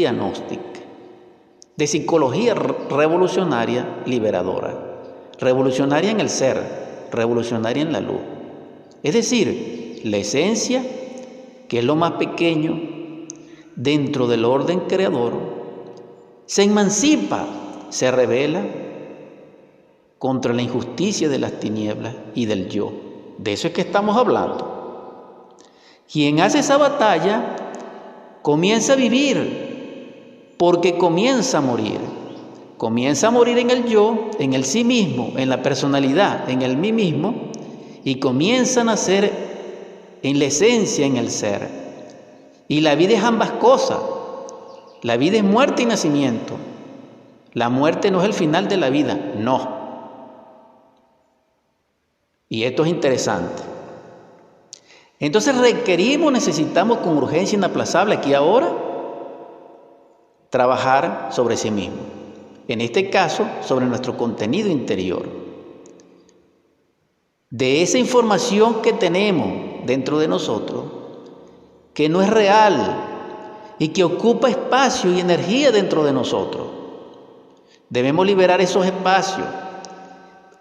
gnóstica, de psicología revolucionaria liberadora, revolucionaria en el ser, revolucionaria en la luz. Es decir, la esencia, que es lo más pequeño dentro del orden creador, se emancipa, se rebela contra la injusticia de las tinieblas y del yo. De eso es que estamos hablando. Quien hace esa batalla comienza a vivir, porque comienza a morir. Comienza a morir en el yo, en el sí mismo, en la personalidad, en el mí mismo, y comienza a nacer en la esencia, en el ser. Y la vida es ambas cosas. La vida es muerte y nacimiento. La muerte no es el final de la vida, no. Y esto es interesante. Entonces necesitamos con urgencia inaplazable aquí ahora trabajar sobre sí mismo. En este caso, sobre nuestro contenido interior. De esa información que tenemos dentro de nosotros, que no es real y que ocupa espacio y energía dentro de nosotros. Debemos liberar esos espacios.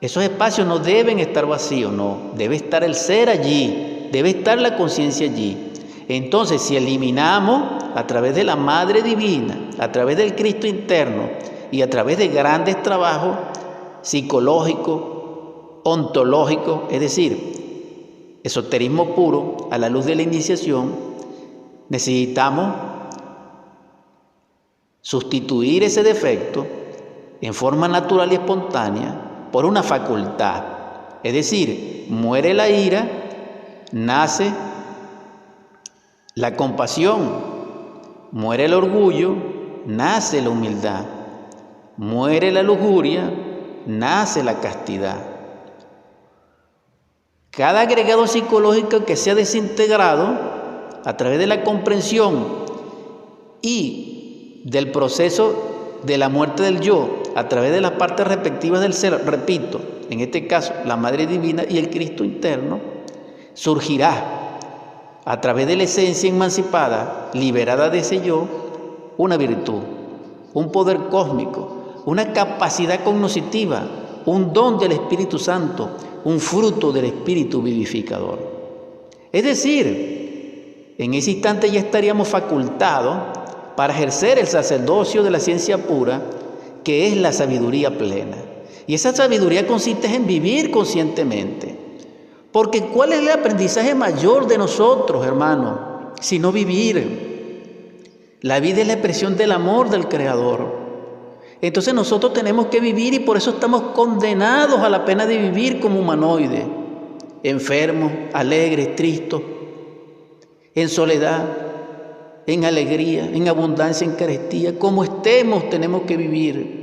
Esos espacios no deben estar vacíos, no. Debe estar el ser allí, debe estar la conciencia allí. Entonces, si eliminamos a través de la Madre Divina, a través del Cristo interno y a través de grandes trabajos psicológicos, ontológicos, es decir, esoterismo puro, a la luz de la iniciación, necesitamos sustituir ese defecto en forma natural y espontánea por una facultad. Es decir, muere la ira, nace la compasión, muere el orgullo, nace la humildad, muere la lujuria, nace la castidad. Cada agregado psicológico que sea desintegrado a través de la comprensión y del proceso de la muerte del yo, a través de las partes respectivas del ser, repito, en este caso la Madre Divina y el Cristo interno, surgirá a través de la esencia emancipada, liberada de ese yo, una virtud, un poder cósmico, una capacidad cognoscitiva, un don del Espíritu Santo, un fruto del Espíritu vivificador. Es decir, en ese instante ya estaríamos facultados para ejercer el sacerdocio de la ciencia pura, que es la sabiduría plena. Y esa sabiduría consiste en vivir conscientemente. Porque ¿cuál es el aprendizaje mayor de nosotros, hermanos? Sino vivir. La vida es la expresión del amor del Creador. Entonces nosotros tenemos que vivir y por eso estamos condenados a la pena de vivir como humanoides. Enfermos, alegres, tristes, en soledad, en alegría, en abundancia, en carestía. Como estemos, tenemos que vivir.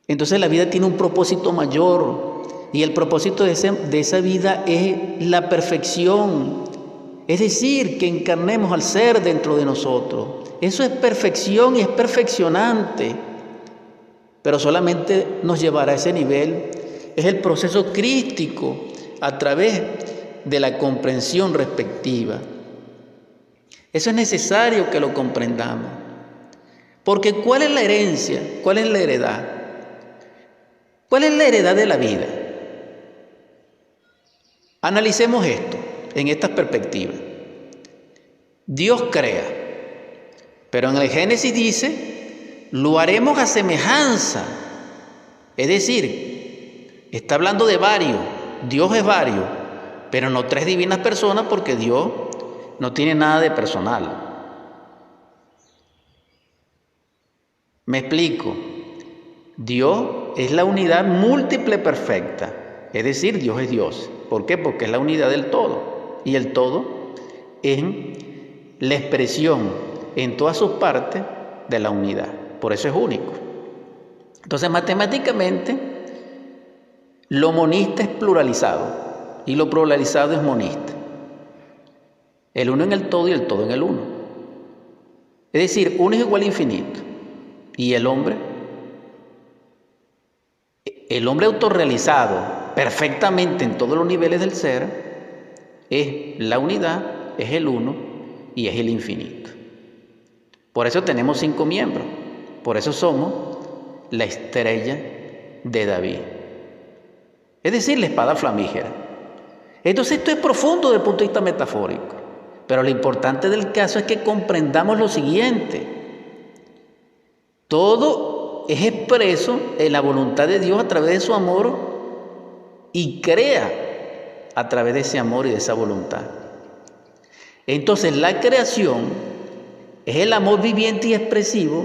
Entonces la vida tiene un propósito mayor. Y el propósito de esa vida es la perfección. Es decir, que encarnemos al ser dentro de nosotros. Eso es perfección y es perfeccionante. Pero solamente nos llevará a ese nivel. Es el proceso crístico a través de la comprensión respectiva. Eso es necesario que lo comprendamos. Porque ¿cuál es la herencia? ¿Cuál es la heredad? ¿Cuál es la heredad de la vida? Analicemos esto en estas perspectivas. Dios crea, pero en el Génesis dice, lo haremos a semejanza. Es decir, está hablando de varios. Dios es varios, pero no tres divinas personas porque Dios no tiene nada de personal. Me explico. Dios es la unidad múltiple perfecta. Es decir, Dios es Dios. ¿Por qué? Porque es la unidad del todo. Y el todo es la expresión en todas sus partes de la unidad. Por eso es único. Entonces, matemáticamente, lo monista es pluralizado y lo pluralizado es monista. El uno en el todo y el todo en el uno. Es decir, uno es igual a infinito. Y el hombre autorrealizado perfectamente en todos los niveles del ser, es la unidad, es el uno y es el infinito. Por eso tenemos 5 miembros. Por eso somos la estrella de David. Es decir, la espada flamígera. Entonces esto es profundo desde el punto de vista metafórico. Pero lo importante del caso es que comprendamos lo siguiente. Todo es expreso en la voluntad de Dios a través de su amor y crea a través de ese amor y de esa voluntad. Entonces la creación es el amor viviente y expresivo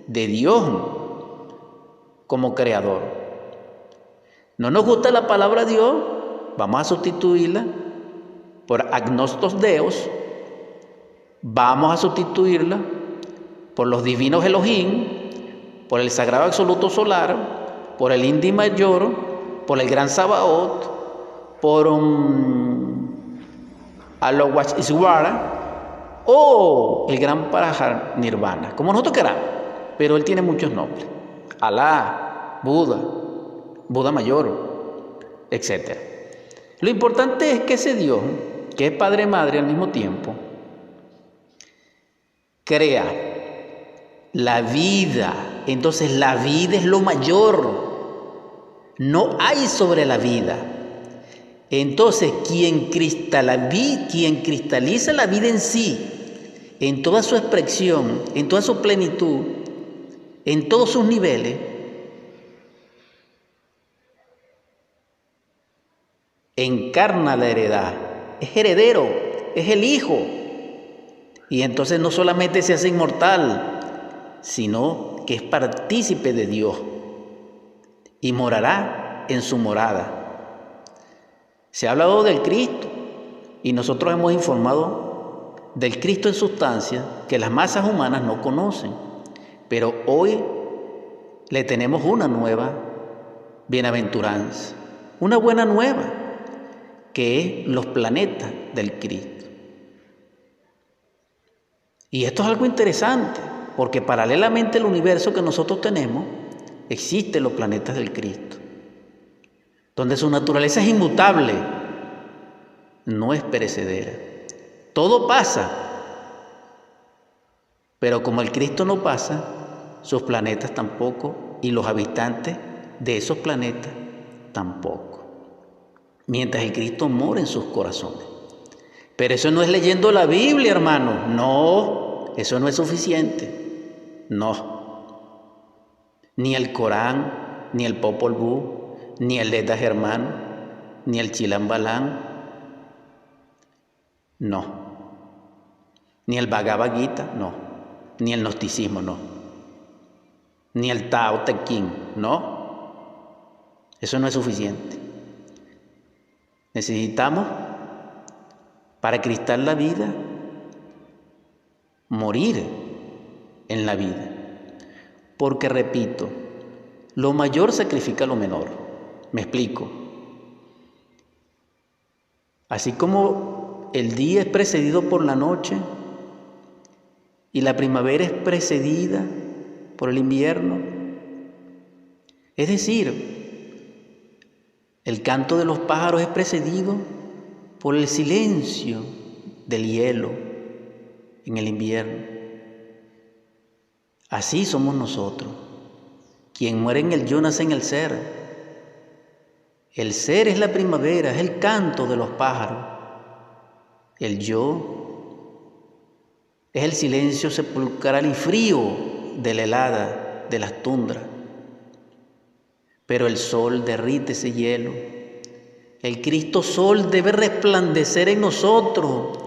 de Dios como creador. ¿No nos gusta la palabra Dios? Vamos a sustituirla por agnostos deos. Vamos a sustituirla por los divinos Elohim, por el sagrado absoluto solar, por el Indi mayor, por el gran Sabaoth, por Alawach-Iswara o el gran Parajar Nirvana, como nosotros queramos, pero él tiene muchos nombres: Alá, Buda, Buda mayor, etc. Lo importante es que ese Dios, que es Padre y Madre al mismo tiempo, crea la vida. Entonces la vida es lo mayor. No hay sobre la vida. Entonces quien cristaliza la vida en sí, en toda su expresión, en toda su plenitud, en todos sus niveles, encarna la heredad. Es heredero, es el Hijo. Y entonces no solamente se hace inmortal, sino que es partícipe de Dios y morará en su morada. Se ha hablado del Cristo y nosotros hemos informado del Cristo en sustancia que las masas humanas no conocen, pero hoy le tenemos una nueva bienaventuranza, una buena nueva, que es los planetas del Cristo. Y esto es algo interesante, porque paralelamente al universo que nosotros tenemos, existen los planetas del Cristo, donde su naturaleza es inmutable, no es perecedera. Todo pasa, pero como el Cristo no pasa, sus planetas tampoco, y los habitantes de esos planetas tampoco, mientras el Cristo mora en sus corazones. Pero eso no es leyendo la Biblia, hermano. No, eso no es suficiente. No. Ni el Corán, ni el Popol Vuh, ni el Leda Germán, ni el Chilam Balam. No. Ni el Bhagavad Gita, no. Ni el gnosticismo, no. Ni el Tao Te Ching, no. Eso no es suficiente. Necesitamos, para cristal la vida, morir en la vida. Porque, repito, lo mayor sacrifica lo menor. Me explico. Así como el día es precedido por la noche y la primavera es precedida por el invierno, es decir, el canto de los pájaros es precedido por el silencio del hielo en el invierno. Así somos nosotros. Quien muere en el yo nace en el ser. El ser es la primavera, es el canto de los pájaros. El yo es el silencio sepulcral y frío de la helada de las tundras. Pero el sol derrite ese hielo. El Cristo Sol debe resplandecer en nosotros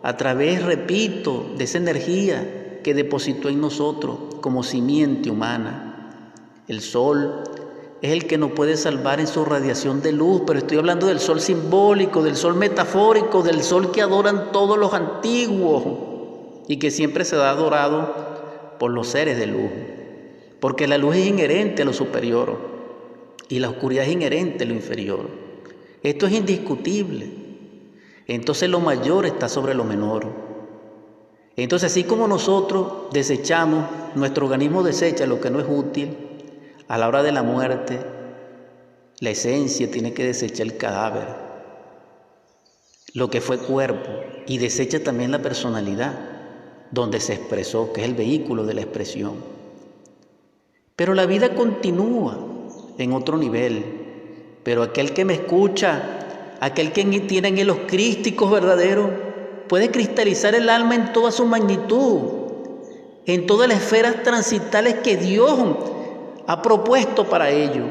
a través, repito, de esa energía que depositó en nosotros como simiente humana. El Sol es el que nos puede salvar en su radiación de luz, pero estoy hablando del Sol simbólico, del Sol metafórico, del Sol que adoran todos los antiguos y que siempre se da adorado por los seres de luz, porque la luz es inherente a lo superior y la oscuridad es inherente a lo inferior. Esto es indiscutible. Entonces lo mayor está sobre lo menor. Entonces, así como nosotros desechamos, nuestro organismo desecha lo que no es útil, a la hora de la muerte, la esencia tiene que desechar el cadáver, lo que fue cuerpo, y desecha también la personalidad. donde se expresó, que es el vehículo de la expresión. Pero la vida continúa en otro nivel. Pero aquel que me escucha, aquel que tiene en él los crísticos verdaderos, puede cristalizar el alma en toda su magnitud, en todas las esferas transitales que Dios ha propuesto para ello.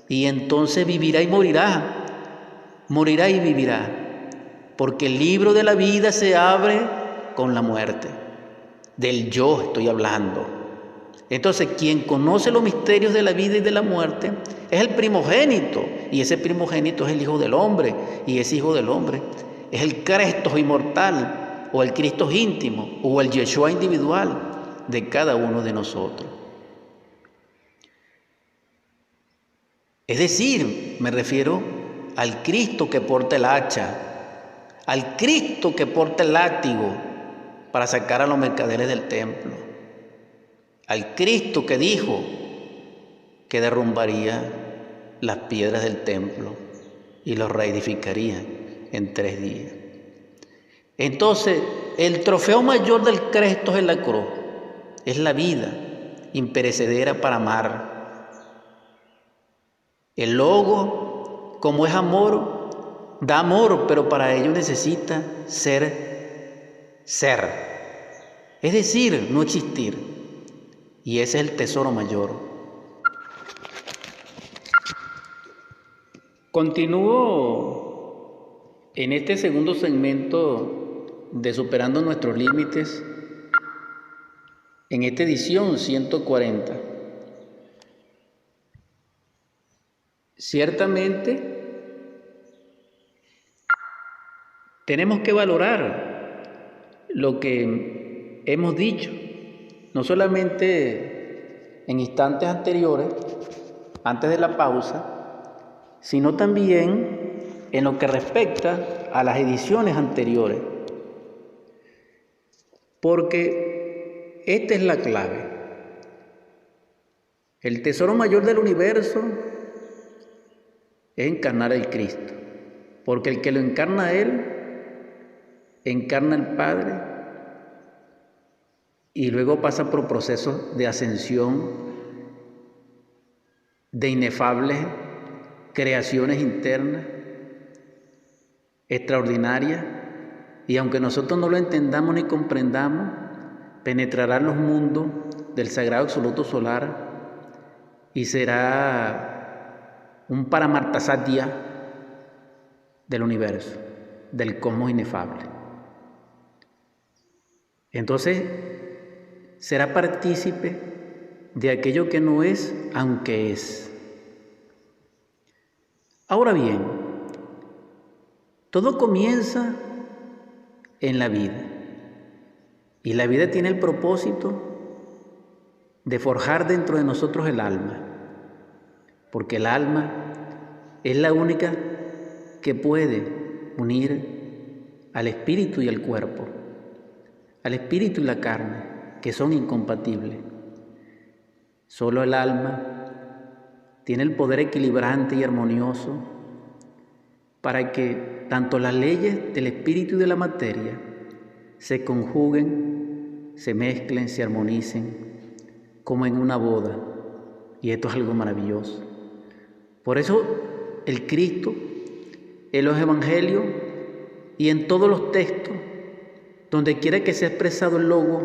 Y entonces vivirá y morirá, morirá y vivirá, porque el libro de la vida se abre con la muerte. Del yo estoy hablando. Entonces, quien conoce los misterios de la vida y de la muerte es el primogénito, y ese primogénito es el Hijo del Hombre, y ese Hijo del Hombre es el Cristo inmortal, o el Cristo íntimo, o el Yeshua individual de cada uno de nosotros. Es decir, me refiero al Cristo que porta el hacha, al Cristo que porta el látigo para sacar a los mercaderes del templo, al Cristo que dijo que derrumbaría las piedras del templo y los reedificaría en 3 días. Entonces, el trofeo mayor del Cristo es la cruz, es la vida imperecedera para amar. El logo, como es amor, da amor, pero para ello necesita ser. Es decir, no existir. Y ese es el tesoro mayor. Continúo en este segundo segmento de Superando Nuestros Límites, en esta edición 140. Ciertamente, tenemos que valorar lo que hemos dicho, no solamente en instantes anteriores, antes de la pausa, sino también en lo que respecta a las ediciones anteriores. Porque esta es la clave. El tesoro mayor del universo es encarnar al Cristo, porque el que lo encarna a Él, encarna al Padre y luego pasa por procesos de ascensión, de inefables creaciones internas, extraordinarias, y aunque nosotros no lo entendamos ni comprendamos, penetrará en los mundos del Sagrado Absoluto Solar y será un Paramartasatya del universo, del cosmos inefable. Entonces, será partícipe de aquello que no es, aunque es. Ahora bien, todo comienza en la vida, y la vida tiene el propósito de forjar dentro de nosotros el alma, porque el alma es la única que puede unir al espíritu y al cuerpo, al espíritu y la carne, que son incompatibles. Solo el alma tiene el poder equilibrante y armonioso para que tanto las leyes del espíritu y de la materia se conjuguen, se mezclen, se armonicen, como en una boda. Y esto es algo maravilloso. Por eso el Cristo, en los evangelios y en todos los textos, donde quiera que sea expresado el logo,